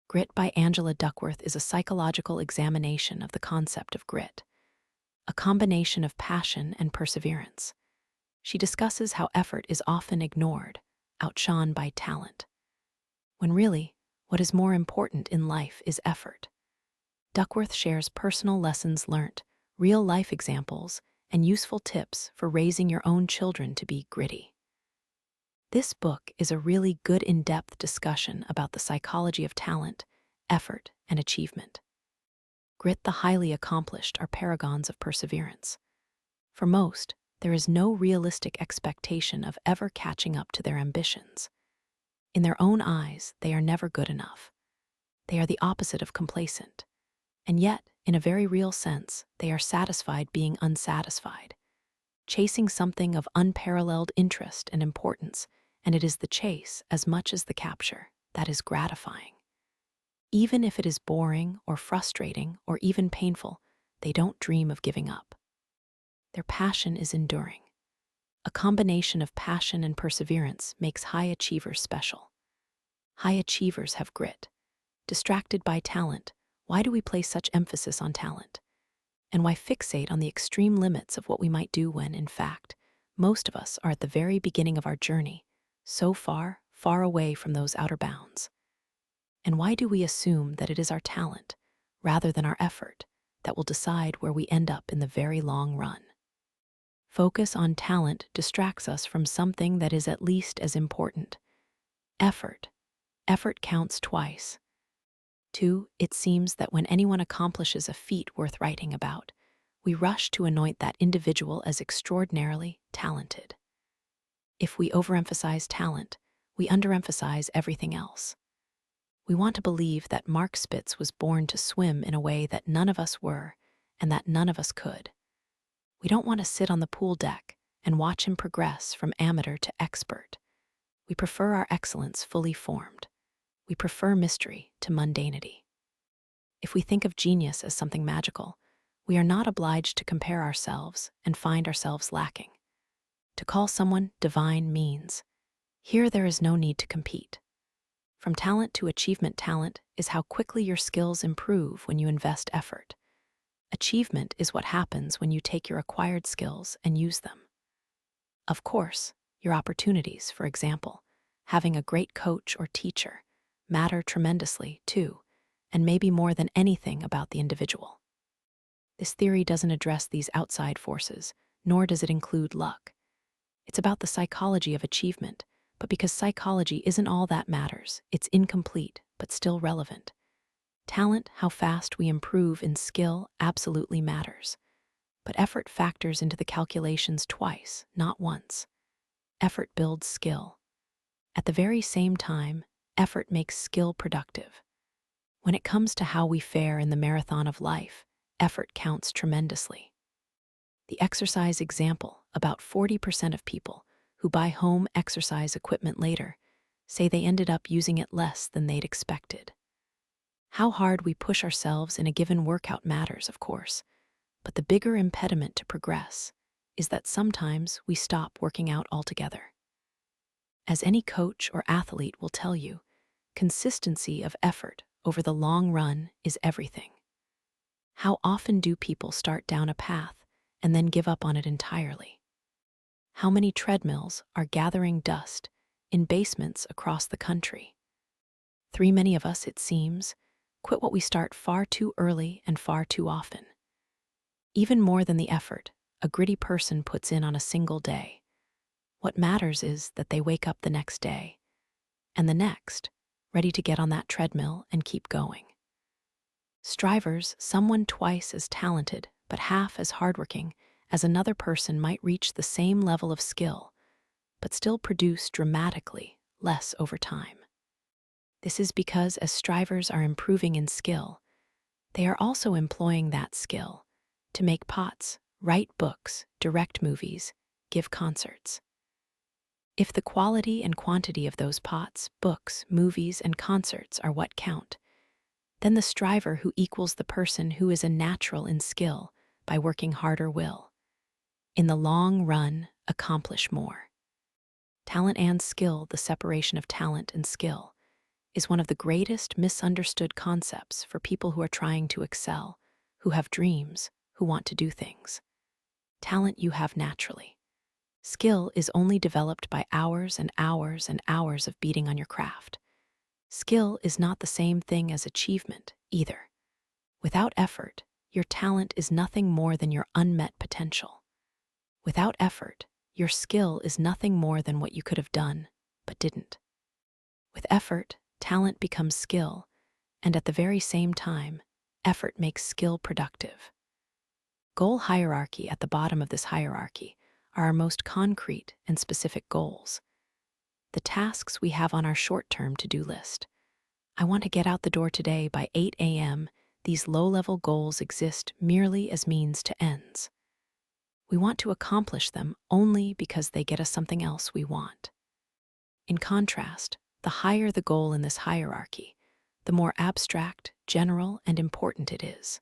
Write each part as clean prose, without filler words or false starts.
Grit by Angela Duckworth is a psychological examination of the concept of grit, a combination of passion and perseverance. She discusses how effort is often ignored, outshone by talent, when really, what is more important in life is effort. Duckworth shares personal lessons learnt, real-life examples, and useful tips for raising your own children to be gritty. This book is a really good in-depth discussion about the psychology of talent, effort, and achievement. Grit, the highly accomplished, are paragons of perseverance. For most, there is no realistic expectation of ever catching up to their ambitions. In their own eyes, they are never good enough. They are the opposite of complacent. And yet, in a very real sense, they are satisfied being unsatisfied, chasing something of unparalleled interest and importance, and it is the chase as much as the capture that is gratifying. Even if it is boring or frustrating or even painful, they don't dream of giving up. Their passion is enduring. A combination of passion and perseverance makes high achievers special. High achievers have grit. Distracted by talent, why do we place such emphasis on talent? And why fixate on the extreme limits of what we might do when, in fact, most of us are at the very beginning of our journey, so far, far away from those outer bounds? And why do we assume that it is our talent, rather than our effort, that will decide where we end up in the very long run? Focus on talent distracts us from something that is at least as important: effort. Effort counts twice. 2. It seems that when anyone accomplishes a feat worth writing about, we rush to anoint that individual as extraordinarily talented. If we overemphasize talent, we underemphasize everything else. We want to believe that Mark Spitz was born to swim in a way that none of us were, and that none of us could. We don't want to sit on the pool deck and watch him progress from amateur to expert. We prefer our excellence fully formed. We prefer mystery to mundanity. If we think of genius as something magical, we are not obliged to compare ourselves and find ourselves lacking. To call someone divine means, here there is no need to compete. From talent to achievement, talent is how quickly your skills improve when you invest effort. Achievement is what happens when you take your acquired skills and use them. Of course, your opportunities, for example, having a great coach or teacher, matter tremendously too, and maybe more than anything about the individual. This theory doesn't address these outside forces, nor does it include luck. It's about the psychology of achievement, but because psychology isn't all that matters, it's incomplete, but still relevant. Talent, how fast we improve in skill, absolutely matters. But effort factors into the calculations twice, not once. Effort builds skill. At the very same time, effort makes skill productive. When it comes to how we fare in the marathon of life, effort counts tremendously. The exercise example: about 40% of people who buy home exercise equipment later say they ended up using it less than they'd expected. How hard we push ourselves in a given workout matters, of course, but the bigger impediment to progress is that sometimes we stop working out altogether. As any coach or athlete will tell you, consistency of effort over the long run is everything. How often do people start down a path and then give up on it entirely? How many treadmills are gathering dust in basements across the country? Too many of us, it seems, quit what we start far too early and far too often. Even more than the effort a gritty person puts in on a single day, what matters is that they wake up the next day, and the next, ready to get on that treadmill and keep going. Strivers, someone twice as talented but half as hardworking as another person, might reach the same level of skill, but still produce dramatically less over time. This is because as strivers are improving in skill, they are also employing that skill to make pots, write books, direct movies, give concerts. If the quality and quantity of those pots, books, movies, and concerts are what count, then the striver who equals the person who is a natural in skill by working harder will, in the long run, accomplish more. Talent and skill, the separation of talent and skill, is one of the greatest misunderstood concepts for people who are trying to excel, who have dreams, who want to do things. Talent you have naturally. Skill is only developed by hours and hours and hours of beating on your craft. Skill is not the same thing as achievement, either. Without effort, your talent is nothing more than your unmet potential. Without effort, your skill is nothing more than what you could have done, but didn't. With effort, talent becomes skill, and at the very same time, effort makes skill productive. Goal hierarchy at the bottom of this hierarchy are our most concrete and specific goals. The tasks we have on our short-term to-do list. I want to get out the door today by 8 a.m. These low-level goals exist merely as means to ends. We want to accomplish them only because they get us something else we want. In contrast, the higher the goal in this hierarchy, the more abstract, general, and important it is.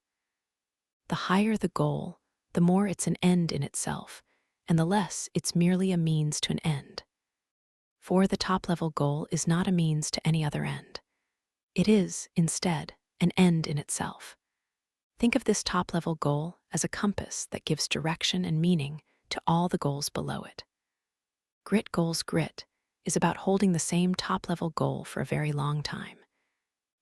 The higher the goal, the more it's an end in itself, and the less it's merely a means to an end. For the top-level goal is not a means to any other end. It is, instead, an end in itself. Think of this top-level goal as a compass that gives direction and meaning to all the goals below it. Grit Goals Grit is about holding the same top-level goal for a very long time.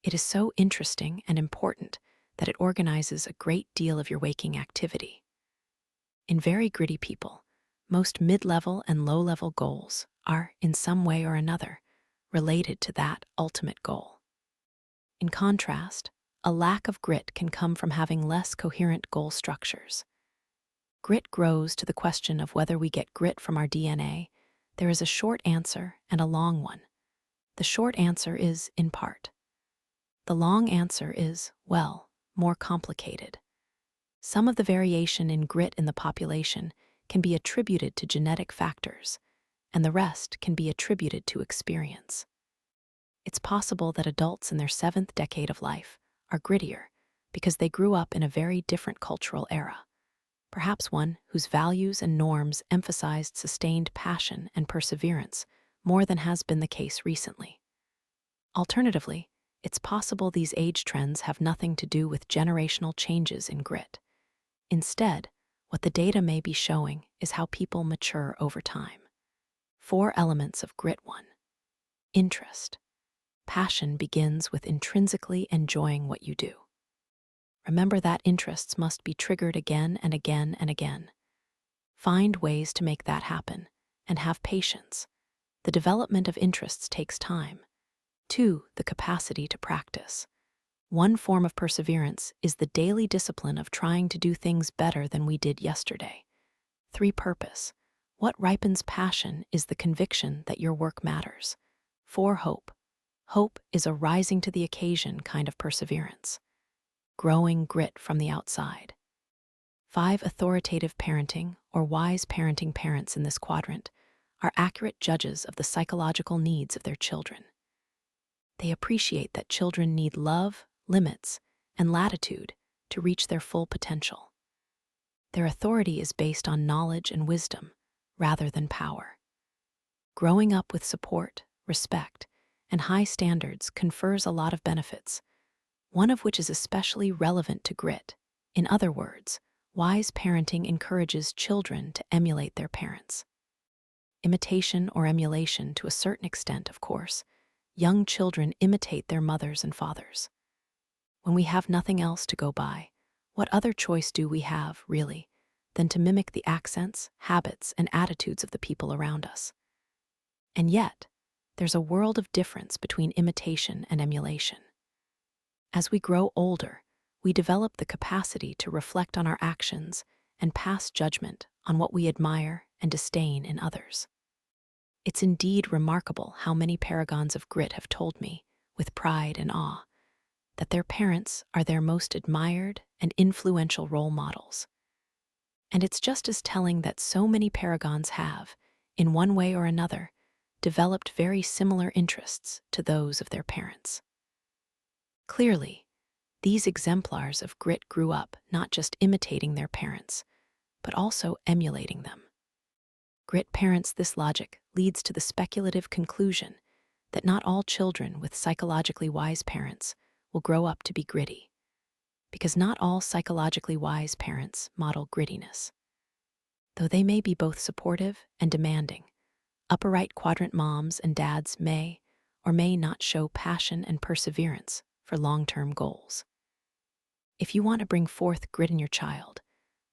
It is so interesting and important that it organizes a great deal of your waking activity. In very gritty people, most mid-level and low-level goals are, in some way or another, related to that ultimate goal. In contrast, a lack of grit can come from having less coherent goal structures. Grit grows to the question of whether we get grit from our DNA. There is a short answer and a long one. The short answer is, in part. The long answer is, well, more complicated. Some of the variation in grit in the population can be attributed to genetic factors, and the rest can be attributed to experience. It's possible that adults in their 7th decade of life are grittier because they grew up in a very different cultural era, perhaps one whose values and norms emphasized sustained passion and perseverance more than has been the case recently. Alternatively, it's possible these age trends have nothing to do with generational changes in grit. Instead, what the data may be showing is how people mature over time. 4 elements of grit. 1. Interest. Passion begins with intrinsically enjoying what you do. Remember that interests must be triggered again and again and again. Find ways to make that happen, and have patience. The development of interests takes time. 2. The capacity to practice. One form of perseverance is the daily discipline of trying to do things better than we did yesterday. 3. Purpose. What ripens passion is the conviction that your work matters. 4. Hope. Hope is a rising to the occasion kind of perseverance. Growing grit from the outside. 5. Authoritative parenting, or wise parenting. Parents in this quadrant are accurate judges of the psychological needs of their children. They appreciate that children need love, limits, and latitude to reach their full potential. Their authority is based on knowledge and wisdom, rather than power. Growing up with support, respect, and high standards confers a lot of benefits, one of which is especially relevant to grit. In other words, wise parenting encourages children to emulate their parents. Imitation or emulation to a certain extent, of course. Young children imitate their mothers and fathers. When we have nothing else to go by, what other choice do we have, really, than to mimic the accents, habits, and attitudes of the people around us? And yet, there's a world of difference between imitation and emulation. As we grow older, we develop the capacity to reflect on our actions and pass judgment on what we admire and disdain in others. It's indeed remarkable how many paragons of grit have told me, with pride and awe, that their parents are their most admired and influential role models. And it's just as telling that so many paragons have, in one way or another, developed very similar interests to those of their parents. Clearly, these exemplars of grit grew up not just imitating their parents, but also emulating them. Grit parents this logic leads to the speculative conclusion that not all children with psychologically wise parents will grow up to be gritty, because not all psychologically wise parents model grittiness. Though they may be both supportive and demanding, upper right quadrant moms and dads may or may not show passion and perseverance for long-term goals. If you want to bring forth grit in your child,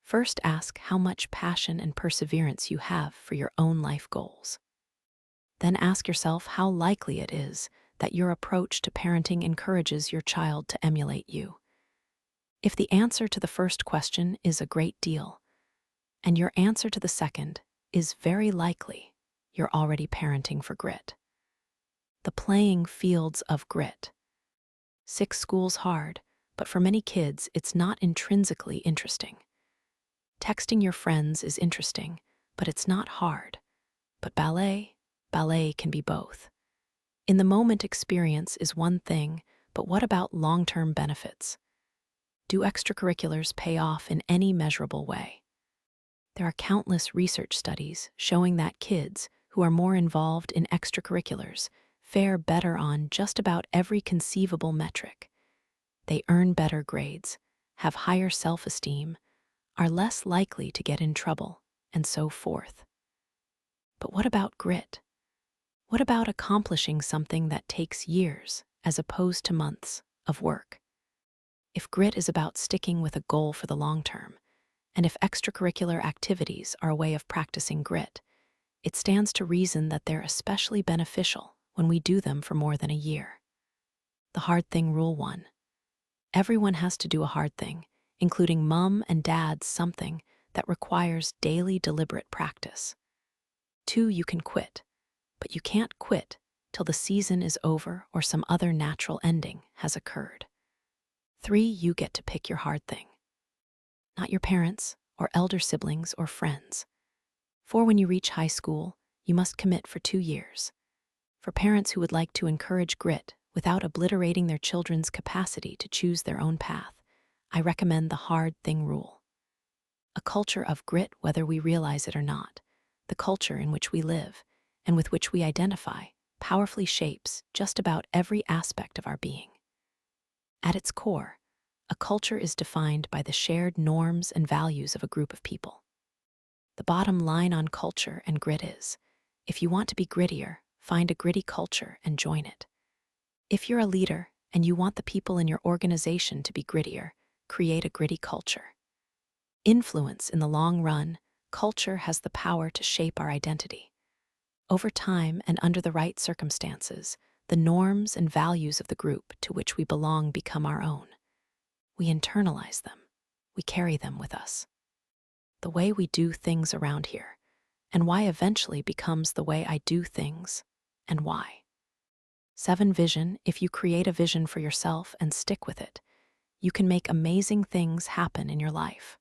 first ask how much passion and perseverance you have for your own life goals. Then ask yourself how likely it is that your approach to parenting encourages your child to emulate you. If the answer to the first question is a great deal, and your answer to the second is very likely, you're already parenting for grit. The playing fields of grit. 6 schools hard, but for many kids, it's not intrinsically interesting. Texting your friends is interesting, but it's not hard. But ballet can be both. In the moment, experience is one thing, but what about long-term benefits? Do extracurriculars pay off in any measurable way? There are countless research studies showing that kids who are more involved in extracurriculars fare better on just about every conceivable metric. They earn better grades, have higher self-esteem, are less likely to get in trouble, and so forth. But what about grit? What about accomplishing something that takes years as opposed to months of work? If grit is about sticking with a goal for the long term, and if extracurricular activities are a way of practicing grit, it stands to reason that they're especially beneficial when we do them for more than a year. The hard thing rule 1. Everyone has to do a hard thing, including mom and dad's something that requires daily deliberate practice. 2. You can quit, but you can't quit till the season is over or some other natural ending has occurred. 3. You get to pick your hard thing. Not your parents or elder siblings or friends. 4. When you reach high school, you must commit for 2 years. For parents who would like to encourage grit without obliterating their children's capacity to choose their own path, I recommend the hard thing rule. A culture of grit, whether we realize it or not, the culture in which we live and with which we identify, powerfully shapes just about every aspect of our being. At its core, a culture is defined by the shared norms and values of a group of people. The bottom line on culture and grit is, if you want to be grittier, find a gritty culture and join it. If you're a leader and you want the people in your organization to be grittier, create a gritty culture. Influence in the long run, culture has the power to shape our identity. Over time and under the right circumstances, the norms and values of the group to which we belong become our own. We internalize them. We carry them with us. The way we do things around here, and why eventually becomes the way I do things, and why. 7. Vision. If you create a vision for yourself and stick with it, you can make amazing things happen in your life.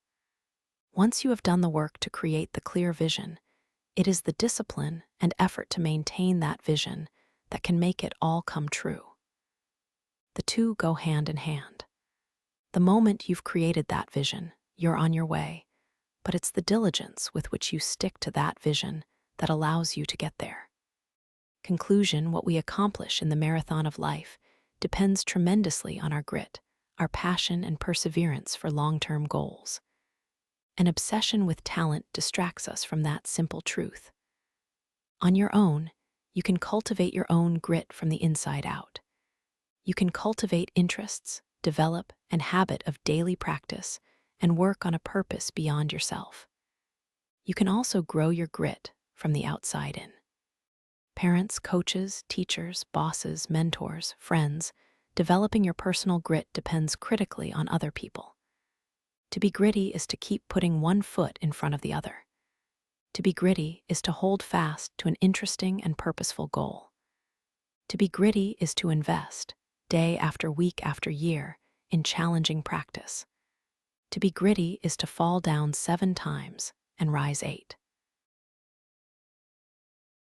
Once you have done the work to create the clear vision, it is the discipline and effort to maintain that vision that can make it all come true. The two go hand in hand. The moment you've created that vision, you're on your way, but it's the diligence with which you stick to that vision that allows you to get there. Conclusion: what we accomplish in the marathon of life depends tremendously on our grit, our passion and perseverance for long-term goals. An obsession with talent distracts us from that simple truth. On your own, you can cultivate your own grit from the inside out. You can cultivate interests, develop an habit of daily practice, and work on a purpose beyond yourself. You can also grow your grit from the outside in. Parents, coaches, teachers, bosses, mentors, friends, developing your personal grit depends critically on other people. To be gritty is to keep putting one foot in front of the other. To be gritty is to hold fast to an interesting and purposeful goal. To be gritty is to invest, day after week after year, in challenging practice. To be gritty is to fall down 7 times and rise 8.